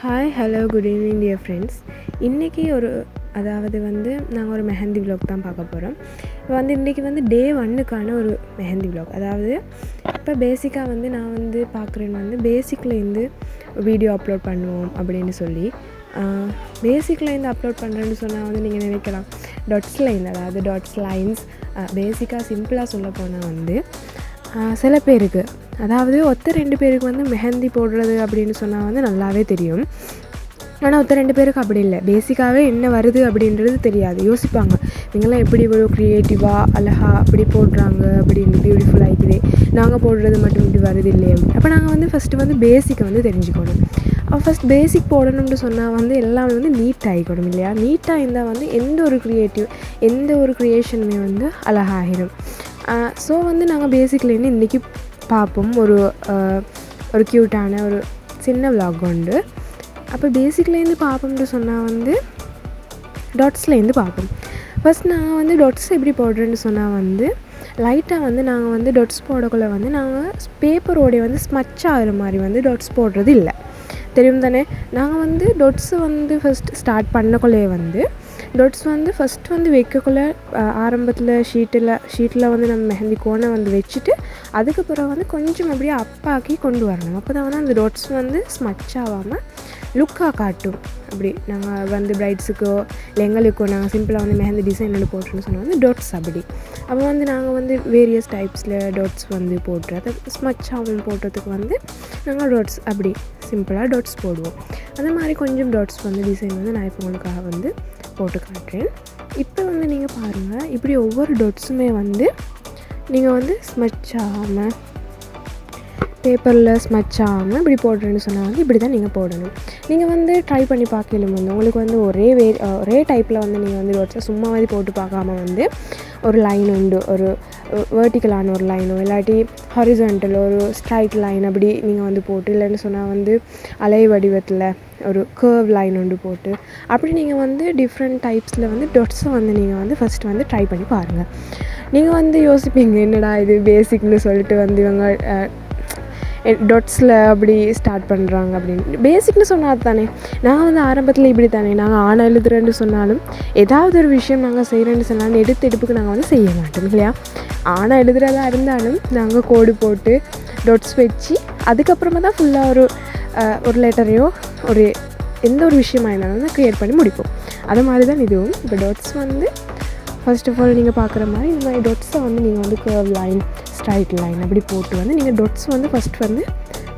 Hi hello good evening dear friends. இன்றைக்கி நாங்கள் ஒரு மெஹந்தி விலாக் தான் பார்க்க போகிறோம். இப்போ இன்றைக்கி டே 1க்கான ஒரு மெஹந்தி விலாக். அதாவது இப்போ பேசிக்காக நான் பார்க்குறேன்னு பேசிக்லேருந்து வீடியோ அப்லோட் பண்ணுவோம் அப்படின்னு சொல்லி பேசிக்லேருந்து அப்லோட் பண்ணுறேன்னு சொன்னால் நீங்கள் நினைக்கலாம் டாட்ஸ் லைன், அதாவது டாட்ஸ் லைன்ஸ். பேசிக்காக சிம்பிளாக சொல்ல போனால் சில பேருக்கு, அதாவது ரெண்டு பேருக்கு மெஹந்தி போடுறது அப்படின்னு சொன்னால் நல்லாவே தெரியும். ஆனால் 2 பேருக்கு அப்படி இல்லை. பேசிக்காகவே என்ன வருது அப்படின்றது தெரியாது. யோசிப்பாங்க, இவங்கெல்லாம் எப்படி இவ்வளோ க்ரியேட்டிவாக அழகா அப்படி போடுறாங்க, அப்படின்னு பியூட்டிஃபுல் ஆகிக்குது, நாங்கள் போடுறது மட்டும் இப்படி வருது இல்லையே. அப்போ நாங்கள் ஃபஸ்ட்டு பேசிக்கை தெரிஞ்சுக்கணும். ஃபஸ்ட் பேசிக் போடணும்னு சொன்னால் எல்லாமே நீட் ஆகிக்கணும் இல்லையா. நீட்டாக இருந்தால் எந்த ஒரு க்ரியேஷனுமே அழகாகிடும். ஸோ நாங்கள் பேசிக்லேருந்து இன்றைக்கி பார்ப்போம். ஒரு க்யூட்டான ஒரு சின்ன விலாக் உண்டு. அப்போ பேசிக்லேருந்து பார்ப்போம்னு சொன்னால் டாட்ஸ்லேருந்து பார்ப்போம். ஃபஸ்ட் நாங்கள் டாட்ஸ் எப்படி போடுறேன்னு சொன்னால் லைட்டாக நாங்கள் டாட்ஸ் போடக்குள்ள நாங்கள் பேப்பரோடைய ஸ்மச் ஆகிற மாதிரி டாட்ஸ் போடுறது இல்லை, தெரியும் தானே. நாங்கள் டாட்ஸு ஃபஸ்ட் ஸ்டார்ட் பண்ணக்குள்ளே டாட்ஸ் ஃபஸ்ட்டு வைக்கக்குள்ள ஆரம்பத்தில் ஷீட்டில் நம்ம மெஹந்தி கோனை வச்சுட்டு அதுக்கு பிறகு கொஞ்சம் அப்படியே அப்பாக்கி கொண்டு வரணும். அப்போ தான் அந்த டாட்ஸ் ஸ்மச் ஆகாமல் லுக்காக காட்டும். அப்படி நாங்கள் பிரைட்ஸுக்கோ இல்லை எங்களுக்கோ நாங்கள் சிம்பிளாக மெஹந்தி டிசைன் போட்டுன்னு சொன்னால் டாட்ஸ் அப்படி. அப்போ நாங்கள் வேரியஸ் டைப்ஸில் டாட்ஸ் போடுறது, ஸ்மச் ஆகும் போடுறதுக்கு நாங்கள் டாட்ஸ் அப்படி சிம்பிளாக டாட்ஸ் போடுவோம். அந்த மாதிரி கொஞ்சம் டாட்ஸ் டிசைன் நான் இப்போ உங்களுக்காக போட்டு காட்டுறேன். இப்போ நீங்கள் பாருங்கள், இப்படி ஒவ்வொரு டாட்ஸுமே நீங்கள் ஸ்மச் ஆகாமல், பேப்பரில் ஸ்மச் ஆகாமல் இப்படி போடுறேன்னு சொன்னால் இப்படி தான் நீங்கள் போடணும். நீங்கள் ட்ரை பண்ணி பார்க்கலும் உங்களுக்கு ஒரே டைப்பில் நீங்கள் டாட்ஸை சும்மா போட்டு பார்க்காம ஒரு லைன் உண்டு, ஒரு வேர்ட்டிக்கலான ஒரு லைனோ இல்லாட்டி ஹாரிசான்டல் ஒரு ஸ்ட்ரைட் லைன் அப்படி நீங்கள் போட்டு, இல்லைன்னு சொன்னால் அலை வடிவத்தில் ஒரு கர்வ் லைன் ஒன்று போட்டு அப்படி நீங்கள் டிஃப்ரெண்ட் டைப்ஸில் டாட்ஸை நீங்கள் ஃபஸ்ட்டு ட்ரை பண்ணி பாருங்கள். நீங்கள் யோசிப்பீங்க, என்னடா இது பேசிக்னு சொல்லிட்டு இவங்க டாட்ஸில் அப்படி ஸ்டார்ட் பண்ணுறாங்க அப்படின்னு. பேசிக்னு சொன்னால் தானே. நான் ஆரம்பத்தில் இப்படி தானே, நாங்கள் ஆணை எழுதுறேன்னு சொன்னாலும் ஏதாவது ஒரு விஷயம் நாங்கள் செய்கிறேன்னு சொன்னாலும் எடுப்புக்கு நாங்கள் செய்ய மாட்டோம் இல்லையா. ஆணை எழுதுறதா இருந்தாலும் நாங்கள் கோடு போட்டு டாட்ஸ் வச்சு அதுக்கப்புறமா தான் ஃபுல்லாக ஒரு லெட்டரையோ ஒரு எந்த ஒரு விஷயமா இருந்தாலும் க்ரியேட் பண்ணி முடிப்போம். அது மாதிரி தான் இதுவும். இப்போ டாட்ஸ் ஃபர்ஸ்ட் ஆஃப் ஆல் நீங்கள் பார்க்குற மாதிரி இந்த மாதிரி டாட்ஸை நீங்கள் கர்வ் லைன், ஸ்ட்ரைட் லைன் அப்படி போட்டு நீங்கள் டாட்ஸ் ஃபஸ்ட்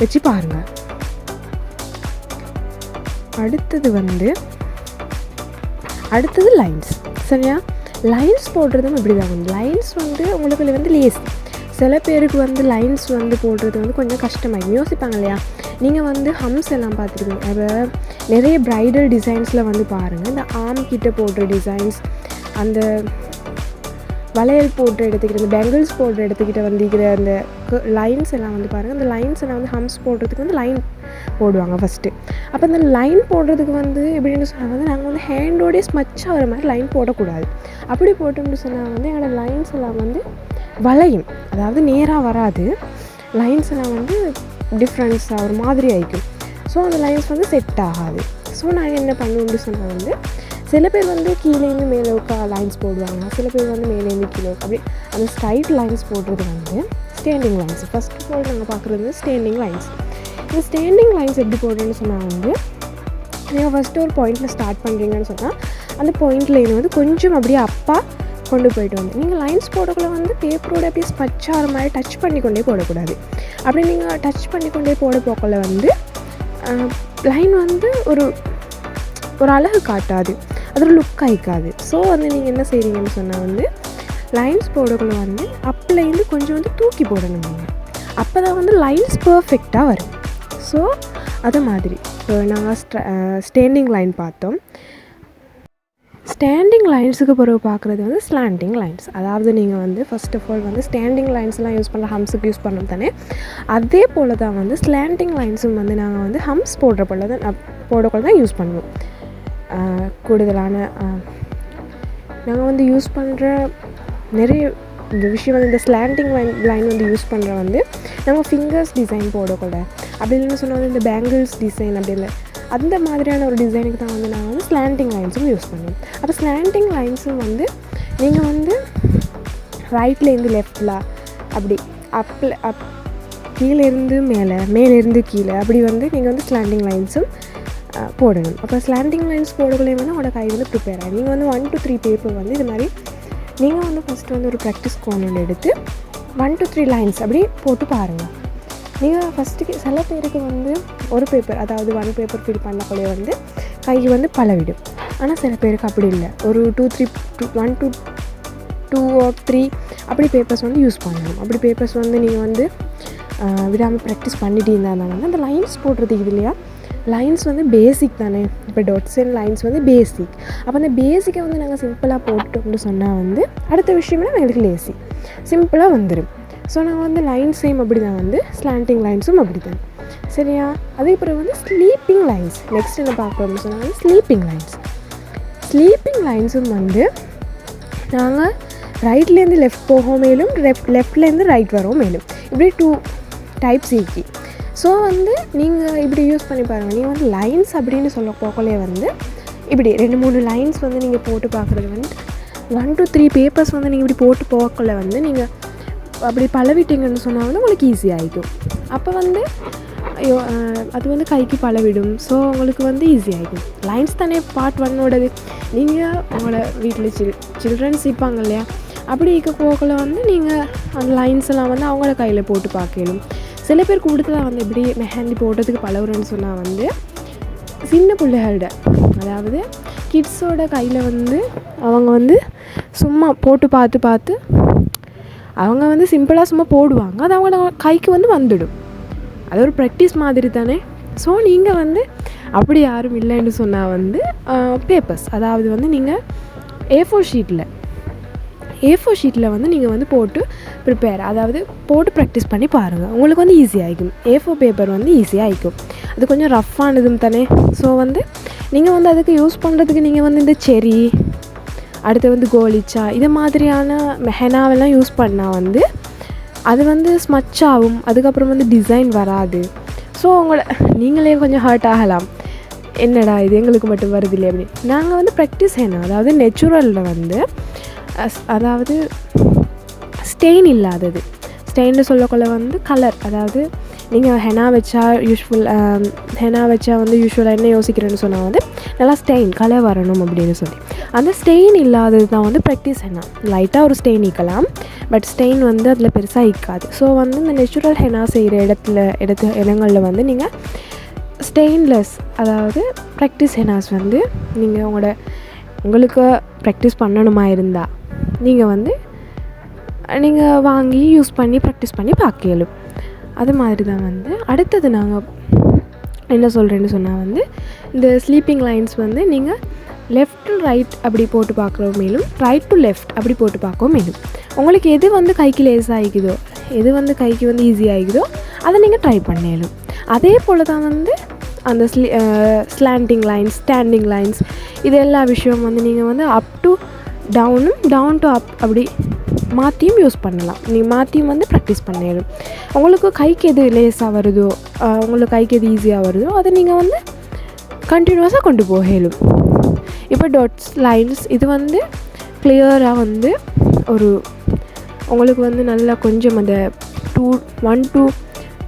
வச்சு பாருங்கள். அடுத்தது லைன்ஸ், சரியா. லைன்ஸ் போடுறதும் இப்படி தான். லைன்ஸ் உங்களுக்கு லேசி. சில பேருக்கு லைன்ஸ் போடுறது கொஞ்சம் கஷ்டமாயிருக்கும். யோசிப்பாங்க இல்லையா. நீங்கள் ஹம்ஸ் எல்லாம் பார்த்துருக்கீங்க. அதை நிறைய ப்ரைடல் டிசைன்ஸில் பாருங்கள். இந்த ஆம் கிட்ட போடுற டிசைன்ஸ், அந்த வளையல் போட்டு எடுத்துக்கிட்டு, அந்த பெங்கிள்ஸ் போட்டு எடுத்துக்கிட்ட இருக்கிற அந்த லைன்ஸ் எல்லாம் பாருங்கள். அந்த லைன்ஸ் எல்லாம் ஹம்ஸ் போடுறதுக்கு லைன் போடுவாங்க ஃபஸ்ட்டு. அப்போ அந்த லைன் போடுறதுக்கு எப்படின்னு சொன்னால் நாங்கள் ஹேண்டோடைய ஸ்மச் ஆகிற மாதிரி லைன் போடக்கூடாது. அப்படி போட்டோம்னு சொன்னால் என்னோடய லைன்ஸ் எல்லாம் வளையும், அதாவது நேராக வராது. லைன்ஸ் எல்லாம் டிஃப்ரென்ஸாக ஒரு மாதிரி ஆகிக்கும். ஸோ அந்த லைன்ஸ் செட் ஆகாது. ஸோ நாங்கள் என்ன பண்ணுவோம்னு சொன்னால் சில பேர் கீழேருந்து மேலோக்கா லைன்ஸ் போடுவாங்க, சில பேர் மேலேருந்து கீழே அப்படி அந்த ஸ்ட்ரைட் லைன்ஸ் போடுறது standing lines. First of all நாங்கள் பார்க்குறது ஸ்டாண்டிங் லைன்ஸ். இந்த ஸ்டாண்டிங் லைன்ஸ் எப்படி போடுறேன்னு சொன்னால் நீங்கள் ஃபஸ்ட்டு ஒரு பாயிண்டில் ஸ்டார்ட் பண்ணுறீங்கன்னு சொன்னால் அந்த பாயிண்ட்லேருந்து கொஞ்சம் அப்படியே அப்பா கொண்டு போய்ட்டு நீங்கள் லைன்ஸ் போடக்குள்ள பேப்பரோட அப்படியே ஸ்மச் ஆகிற மாதிரி டச் பண்ணிக்கொண்டே போடக்கூடாது. அப்படி நீங்கள் டச் பண்ணிக்கொண்டே போக்கல லைன் ஒரு அழகு காட்டாது, அது ஒரு லுக் ஆகிக்காது. ஸோ நீங்கள் என்ன செய்கிறீங்கன்னு சொன்னால் லைன்ஸ் போடக்குள்ள அப்லேருந்து கொஞ்சம் தூக்கி போடணும் நீங்கள். அப்போ தான் லைன்ஸ் பர்ஃபெக்டாக வரும். ஸோ அது மாதிரி இப்போ நாங்கள் ஸ்டாண்டிங் லைன் பார்த்தோம். ஸ்டாண்டிங் லைன்ஸுக்கு பிறகு பார்க்குறது ஸ்லாண்டிங் லைன்ஸ். அதாவது நீங்கள் ஃபர்ஸ்ட் ஆஃப் ஆல் ஸ்டாண்டிங் லைன்ஸ்லாம் யூஸ் பண்ணுற ஹம்ஸுக்கு யூஸ் பண்ணோம் தானே, அதே போல் தான் ஸ்லாண்டிங் லைன்ஸும் நாங்கள் ஹம்ஸ் போடுறப்போல தான் போடக்குள்ள தான் யூஸ் பண்ணுவோம். கூடுதலான நாங்கள் யூஸ் பண்ணுற நிறைய இந்த விஷயம் இந்த ஸ்லாண்டிங் லைன் யூஸ் பண்ணுற நம்ம ஃபிங்கர்ஸ் டிசைன் போடக்கூட, அப்படி இல்லைன்னு சொன்னால் இந்த பேங்கிள்ஸ் டிசைன் அப்படி இல்லை அந்த மாதிரியான ஒரு டிசைனுக்கு தான் வந்து நாங்கள் வந்து ஸ்லாண்டிங் லைன்ஸும் யூஸ் பண்ணுவோம். அப்போ ஸ்லாண்டிங் லைன்ஸும் வந்து நீங்கள் வந்து ரைட்லேருந்து லெஃப்டில் அப்படி கீழேருந்து மேலேருந்து கீழே அப்படி வந்து நீங்கள் வந்து ஸ்லாண்டிங் லைன்ஸும் போடணும். அப்போ ஸ்லாண்டிங் லைன்ஸ் போடக்குள்ளே வந்து உங்களோட கை வந்து ப்ரிப்பேர் ஆகும். நீங்கள் வந்து 1 to 3 பேப்பர் வந்து இது மாதிரி நீங்கள் வந்து ஃபஸ்ட்டு வந்து ஒரு ப்ராக்டிஸ் கோன் எடுத்து 1 to 3 லைன்ஸ் அப்படி போட்டு பாருங்கள். நீங்கள் ஃபஸ்ட்டுக்கு சில பேருக்கு வந்து ஒரு பேப்பர், அதாவது 1 பேப்பர் ஃபில் பண்ணக்குள்ளே வந்து கைக்கு வந்து பழவிடும். ஆனால் சில பேருக்கு அப்படி இல்லை, ஒரு 1 to 2 or 3 அப்படி பேப்பர்ஸ் வந்து யூஸ் பண்ணணும். அப்படி பேப்பர்ஸ் வந்து நீங்கள் வந்து விடாமல் ப்ராக்டிஸ் பண்ணிட்டு இருந்தால் வந்து அந்த லைன்ஸ் போடுறதுக்கு இது இல்லையா, லைன்ஸ் வந்து பேசிக் தானே. இப்போ டாட்ஸ் அண்ட் லைன்ஸ் வந்து பேசிக். அப்போ அந்த பேசிக்கை வந்து நாங்கள் சிம்பிளாக போட்டோம்னு சொன்னால் வந்து அடுத்த விஷயம்னா எங்களுக்கு லேசி சிம்பிளாக வந்துடும். ஸோ நாங்கள் வந்து லைன்ஸ் சேம் அப்படி தான், வந்து ஸ்லாண்டிங் லைன்ஸும் அப்படி தான், சரியா. அதே பிறகு வந்து ஸ்லீப்பிங் லைன்ஸ் நெக்ஸ்ட் என்ன பார்க்குறோம்னு சொன்னால் வந்து ஸ்லீப்பிங் லைன்ஸும் வந்து நாங்கள் ரைட்லேருந்து லெஃப்ட் போக மேலும் லெஃப்ட்லேருந்து ரைட் வரோம் மேலும், இப்படி 2 டைப்ஸ் இருக்கு. ஸோ வந்து நீங்கள் இப்படி யூஸ் பண்ணி பாருங்கள். நீங்கள் வந்து லைன்ஸ் அப்படின்னு சொல்ல போகலே வந்து இப்படி 2-3 லைன்ஸ் வந்து நீங்கள் போட்டு பார்க்குறது வந்து 1 to 3 பேப்பர்ஸ் வந்து நீங்கள் இப்படி போட்டு போகக்குள்ள வந்து நீங்கள் அப்படி பழவிட்டீங்கன்னு சொன்னால் வந்து உங்களுக்கு ஈஸியாகிடும். அப்போ வந்து அது வந்து கைக்கு பழவிடும். ஸோ உங்களுக்கு வந்து ஈஸியாகிடும். லைன்ஸ் தானே பார்ட் 1ஓடது. நீங்கள் உங்களோட வீட்டில் சில்ட்ரன்ஸ் இருப்பாங்க இல்லையா, அப்படி இருக்க போகக்குள்ள வந்து நீங்கள் அந்த லைன்ஸ் எல்லாம் வந்து அவங்களோட கையில் போட்டு பார்க்கணும். சில பேர் கூடுதலாக வந்து எப்படி மெஹந்தி போடுறதுக்கு பழகுறேன்னு சொன்னால் வந்து சின்ன பிள்ளைகளோட, அதாவது கிட்ஸோட கையில் வந்து அவங்க வந்து சும்மா போட்டு பார்த்து அவங்க வந்து சிம்பிளாக சும்மா போடுவாங்க. அது அவங்களோட கைக்கு வந்து வந்துடும். அது ஒரு ப்ராக்டிஸ் மாதிரி தானே. ஸோ நீங்கள் வந்து அப்படி யாரும் இல்லைன்னு சொன்னால் வந்து பேப்பர்ஸ், அதாவது வந்து நீங்கள் A4 ஷீட்டில் வந்து நீங்கள் வந்து போட்டு ப்ரிப்பேர், அதாவது போட்டு ப்ராக்டிஸ் பண்ணி பாருங்கள். உங்களுக்கு வந்து ஈஸியாகிக்கும். A4 பேப்பர் வந்து ஈஸியாகிக்கும். அது கொஞ்சம் ரஃப்பானதும் தானே. ஸோ வந்து நீங்கள் வந்து அதுக்கு யூஸ் பண்ணுறதுக்கு நீங்கள் வந்து இந்த செரி, அடுத்து வந்து கோலிச்சா, இது மாதிரியான ஹெனாவெல்லாம் யூஸ் பண்ணால் வந்து அது வந்து ஸ்மச் ஆகும். அதுக்கப்புறம் வந்து டிசைன் வராது. ஸோ நீங்களே கொஞ்சம் ஹர்ட் ஆகலாம், என்னடா இது எங்களுக்கு மட்டும் வருது இல்லை அப்படி. நாங்கள் வந்து ப்ராக்டிஸ் ஹெனா, அதாவது நேச்சுரலில் வந்து அதாவது ஸ்டெயின் இல்லாதது. ஸ்டெயின்னு சொல்லக்குள்ள வந்து கலர், அதாவது நீங்கள் ஹெனா வச்சா வந்து யூஸ்வலாக என்ன யோசிக்கிறேன்னு சொன்னால் வந்து நல்லா ஸ்டெயின் கலர் வரணும் அப்படின்னு சொல்லி, அந்த ஸ்டெயின் இல்லாதது தான் வந்து ப்ராக்டிஸ் ஹெனா. லைட்டாக ஒரு ஸ்டெயின் ஈக்கலாம், பட் ஸ்டெயின் வந்து அதில் பெருசாக ஈக்காது. ஸோ வந்து இந்த நேச்சுரல் ஹெனா செய்கிற இடங்களில் வந்து நீங்கள் ஸ்டெயின்லெஸ், அதாவது ப்ராக்டிஸ் ஹெனாஸ் வந்து நீங்கள் உங்களுக்கு ப்ராக்டிஸ் பண்ணணுமா இருந்தால் நீங்கள் வாங்கி யூஸ் பண்ணி ப்ராக்டிஸ் பண்ணி பார்க்கலும். அது மாதிரி தான் வந்து அடுத்தது நாங்கள் என்ன சொல்கிறேன்னு சொன்னால் வந்து இந்த ஸ்லீப்பிங் லைன்ஸ் வந்து நீங்கள் லெஃப்ட் டு ரைட் அப்படி போட்டு பார்க்குறோம், மேலும் ரைட் டு லெஃப்ட் அப்படி போட்டு பார்க்கவும் மேலும் உங்களுக்கு எது வந்து கைக்கு லேஸ் ஆகிக்குதோ, எது வந்து கைக்கு வந்து ஈஸி ஆகிக்குதோ அதை நீங்கள் ட்ரை பண்ணலும். அதே போல் தான் வந்து அந்த ஸ்லாண்டிங் லைன்ஸ், ஸ்டாண்டிங் லைன்ஸ், இது எல்லா விஷயம் வந்து நீங்கள் வந்து அப் டு டவுனும் டவுன் டு அப் அப்படி மாற்றியும் யூஸ் பண்ணலாம். நீங்கள் மாற்றியும் வந்து ப்ராக்டிஸ் பண்ணிடும். உங்களுக்கு கைக்கு எது லேஸாக வருதோ, உங்களுக்கு கைக்கு எது ஈஸியாக வருதோ அதை நீங்கள் வந்து கண்டினியூஸாக கொண்டு போகலும். இப்போ டாட்ஸ் லைன்ஸ் இது வந்து கிளியராக வந்து ஒரு உங்களுக்கு வந்து நல்லா கொஞ்சம் அந்த 1 to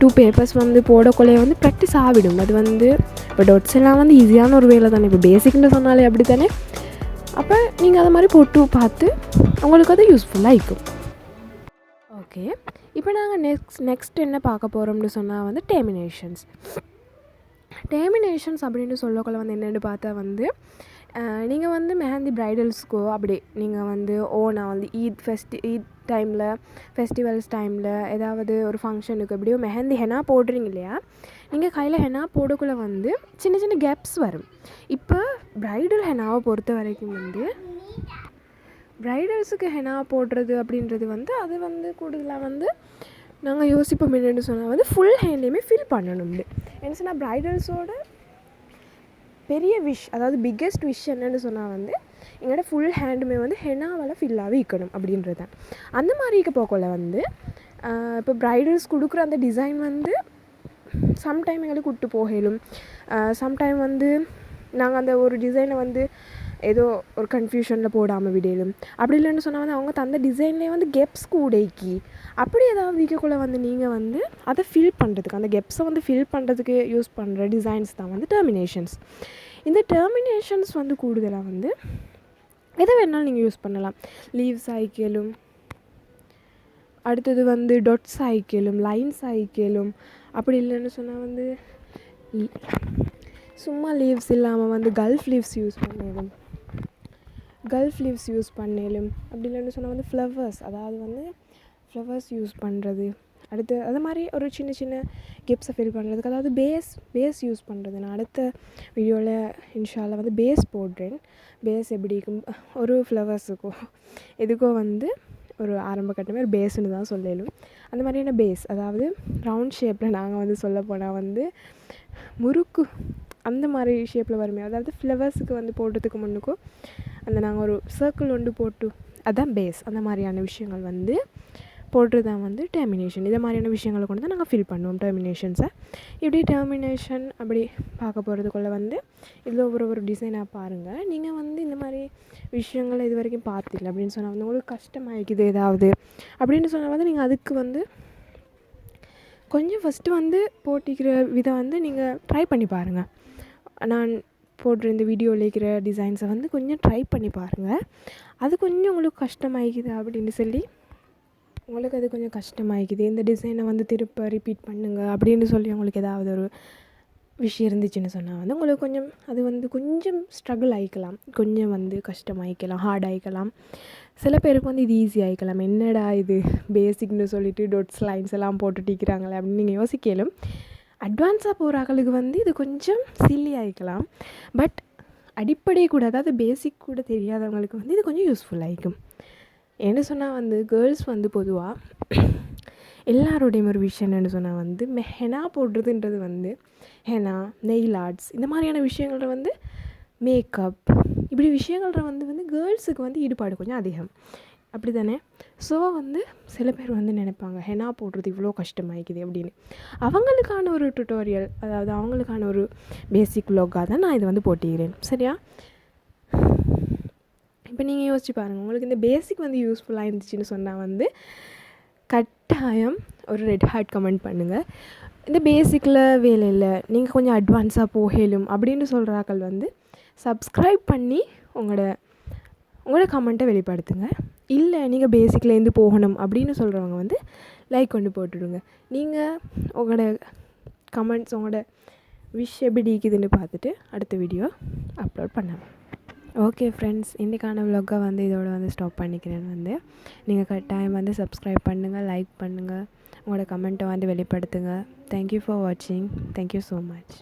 2 பேப்பர்ஸ் வந்து போடக்குள்ளே வந்து ப்ராக்டிஸ் ஆகிடும். அது வந்து இப்போ டாட்ஸ் எல்லாம் வந்து ஈஸியான ஒரு வேலை தானே. இப்போ பேசிக்னு சொன்னாலே அப்படி தானே. அப்போ நீங்கள் அதை மாதிரி போட்டு பார்த்து உங்களுக்கு அது யூஸ்ஃபுல்லாக இருக்கும். ஓகே, இப்போ நாங்கள் நெக்ஸ்ட் என்ன பார்க்க போகிறோம்னு சொன்னால் வந்து டெர்மினேஷன்ஸ் அப்படின்னு சொல்லக்குள்ள வந்து என்னென்னு பார்த்தா வந்து நீங்கள் வந்து மெஹந்தி ப்ரைடல்ஸ்க்கோ அப்படி நீங்கள் வந்து ஓனாக வந்து ஈத் டைமில், ஃபெஸ்டிவல்ஸ் டைமில், ஏதாவது ஒரு ஃபங்க்ஷனுக்கு எப்படியோ மெஹந்தி ஹெனா போடுறீங்க இல்லையா, நீங்கள் கையில் ஹெனா போடக்குள்ளே வந்து சின்ன சின்ன கேப்ஸ் வரும். இப்போ ப்ரைடல் ஹெனாவை பொறுத்த வரைக்கும் வந்து ப்ரைடல்ஸுக்கு ஹெனா போடுறது அப்படின்றது வந்து அது வந்து கூடுதலாக வந்து நாங்கள் யோசிப்போம் என்னென்னு சொன்னால் வந்து ஃபுல் ஹேண்ட்லேயுமே ஃபில் பண்ணணும்னு. என்ன சொன்னால் ப்ரைடல்ஸோட பெரிய விஷ், அதாவது பிக்கெஸ்ட் விஷ் என்னென்னு சொன்னால் வந்து எங்களோட ஃபுல் ஹேண்டுமே வந்து ஹெனாவால் ஃபில்லாகவே இருக்கணும் அப்படின்றது தான். அந்த மாதிரி இருக்க போக்கல வந்து இப்போ ப்ரைடல்ஸ் கொடுக்குற அந்த டிசைன் வந்து சம்டைம் எங்களுக்கு விட்டு போகலும், சம்டைம் வந்து நாங்கள் அந்த ஒரு டிசைனை வந்து ஏதோ ஒரு கன்ஃபியூஷனில் போடாமல் விடலும். அப்படி இல்லைன்னு சொன்னால் வந்து அவங்க தந்த டிசைன்லேயே வந்து கெப்ஸ் கூடைக்கி அப்படி ஏதாவது வீக்கக்குள்ளே வந்து நீங்கள் வந்து அதை ஃபில் பண்ணுறதுக்கு, அந்த கெப்ஸை வந்து ஃபில் பண்ணுறதுக்கு யூஸ் பண்ணுற டிசைன்ஸ் தான் வந்து டெர்மினேஷன்ஸ். இந்த டெர்மினேஷன்ஸ் வந்து கூடுதலாக வந்து எதை வேணாலும் நீங்கள் யூஸ் பண்ணலாம். லீவ்ஸ் ஆயிக்கலும், அடுத்தது வந்து டொட்ஸ் ஆயிக்கலும், லைன்ஸ் ஆயிக்கலும். அப்படி இல்லைன்னு சொன்னால் வந்து சும்மா லீவ்ஸ் இல்லாமல் வந்து கல்ஃப் லீவ்ஸ் யூஸ் பண்ணலும், அப்படி இல்லைன்னு சொன்னால் வந்து ஃப்ளவர்ஸ், அதாவது வந்து ஃப்ளவர்ஸ் யூஸ் பண்ணுறது. அடுத்து அது மாதிரி ஒரு சின்ன சின்ன கெப்ஸை ஃபில் பண்ணுறதுக்கு, அதாவது பேஸ் யூஸ் பண்ணுறது. நான் அடுத்த வீடியோவில் இன்ஷால்லா வந்து பேஸ் போடுறேன். பேஸ் எப்படி ஒரு ஃப்ளவர்ஸுக்கோ எதுக்கோ வந்து ஒரு ஆரம்ப கட்டமே ஒரு பேஸ்ன்னு தான் சொல்லலும். அந்த மாதிரியான பேஸ், அதாவது ரவுண்ட் ஷேப்பில் நாங்கள் வந்து சொல்ல போனால் வந்து முறுக்கு அந்த மாதிரி ஷேப்பில் வருமே, அதாவது ஃப்ளவர்ஸுக்கு வந்து போடுறதுக்கு முன்னுக்கும் அந்த நாங்கள் ஒரு சர்க்கிள் ஒன்று போட்டு அதுதான் பேஸ். அந்த மாதிரியான விஷயங்கள் வந்து போடுறது தான் வந்து டெர்மினேஷன். இதை மாதிரியான விஷயங்களை கொண்டு தான் நாங்கள் ஃபில் பண்ணுவோம் டெர்மினேஷன்ஸை. இப்படி டெர்மினேஷன் அப்படி பார்க்க போகிறதுக்குள்ளே வந்து இதில் ஒரு டிசைனாக பாருங்கள். நீங்கள் வந்து இந்த மாதிரி விஷயங்களை இது வரைக்கும் பார்த்தில்ல அப்படின்னு சொன்னால் வந்து உங்களுக்கு கஷ்டமாகிக்குது ஏதாவது அப்படின்னு சொன்னால் வந்து நீங்கள் அதுக்கு வந்து கொஞ்சம் ஃபஸ்ட்டு வந்து போட்டிக்கிற விதம் வந்து நீங்கள் ட்ரை பண்ணி பாருங்கள். நான் போடுற இந்த வீடியோவில் இருக்கிற டிசைன்ஸை வந்து கொஞ்சம் ட்ரை பண்ணி பாருங்கள். அது கொஞ்சம் உங்களுக்கு கஷ்டமாகிக்குது அப்படின்னு சொல்லி, உங்களுக்கு அது கொஞ்சம் கஷ்டமாகிக்குது, இந்த டிசைனை வந்து திருப்ப ரிப்பீட் பண்ணுங்கள் அப்படின்னு சொல்லி உங்களுக்கு ஏதாவது ஒரு விஷயம் இருந்துச்சுன்னு சொன்னால் வந்து உங்களுக்கு கொஞ்சம் அது வந்து கொஞ்சம் ஸ்ட்ரகிள் ஆகிக்கலாம், கொஞ்சம் வந்து கஷ்டமாகிக்கலாம், ஹார்ட் ஆகிக்கலாம். சில பேருக்கு வந்து இது ஈஸி ஆகிக்கலாம். என்னடா இது பேசிக்னு சொல்லிவிட்டு டொட்ஸ் லைன்ஸ் எல்லாம் போட்டுட்டிக்கிறாங்களே அப்படின்னு நீங்கள் யோசிக்கலும். அட்வான்ஸாக போகிற ஆக்களுக்கு வந்து இது கொஞ்சம் சில்லி ஆகிக்கலாம். பட் அடிப்படை கூட, அதாவது பேசிக் கூட தெரியாதவங்களுக்கு வந்து இது கொஞ்சம் யூஸ்ஃபுல் ஆகிக்கும். என்ன சொன்னால் வந்து கேர்ள்ஸ் வந்து பொதுவாக எல்லாரோடையும் ஒரு விஷயம் என்னென்னு சொன்னால் வந்து ஹெனா போடுறதுன்றது வந்து ஹெனா, நெயில் ஆர்ட்ஸ் இந்த மாதிரியான விஷயங்கள வந்து மேக்கப் இப்படி விஷயங்கள வந்து கேர்ள்ஸுக்கு வந்து ஈடுபாடு கொஞ்சம் அதிகம், அப்படி தானே? ஸோ வந்து சில பேர் வந்து நினைப்பாங்க ஹெனா போடுறது இவ்வளோ கஷ்டமாகிக்குது அப்படின்னு. அவங்களுக்கான ஒரு டுட்டோரியல், அதாவது அவங்களுக்கான ஒரு பேசிக் லோக்காக தான் நான் இதை வந்து போட்டிக்கிறேன். சரியா? இப்போ நீங்கள் யோசிச்சு பாருங்கள், உங்களுக்கு இந்த பேசிக் வந்து யூஸ்ஃபுல்லாக இருந்துச்சுன்னு சொன்னால் வந்து கட்டாயம் ஒரு ரெட் ஹார்ட் கமெண்ட் பண்ணுங்கள். இந்த பேசிக்கில் வேலை இல்லை, நீங்கள் கொஞ்சம் அட்வான்ஸாக போகலும் அப்படின்னு சொல்கிறாக்கள் வந்து சப்ஸ்கிரைப் பண்ணி உங்களோட கமெண்ட்டை வெளிப்படுத்துங்க. இல்லை நீங்கள் பேசிக்லேருந்து போகணும் அப்படின்னு சொல்கிறவங்க வந்து லைக் கொண்டு போட்டுடுங்க. நீங்கள் உங்களோட கமெண்ட்ஸ், உங்களோட விஷ் எப்படி இருக்குதுன்னு பார்த்துட்டு அடுத்த வீடியோ அப்லோட் பண்ணலாம். ஓகே ஃப்ரெண்ட்ஸ், இன்றைக்கான விலாகை வந்து இதோட வந்து ஸ்டாப் பண்ணிக்கிறேன். வந்து நீங்கள் கட்டாயம் வந்து சப்ஸ்கிரைப் பண்ணுங்கள், லைக் பண்ணுங்கள், உங்களோட கமெண்ட்டை வந்து வெளிப்படுத்துங்க. தேங்க்யூ ஃபார் வாட்சிங். Thank you so much.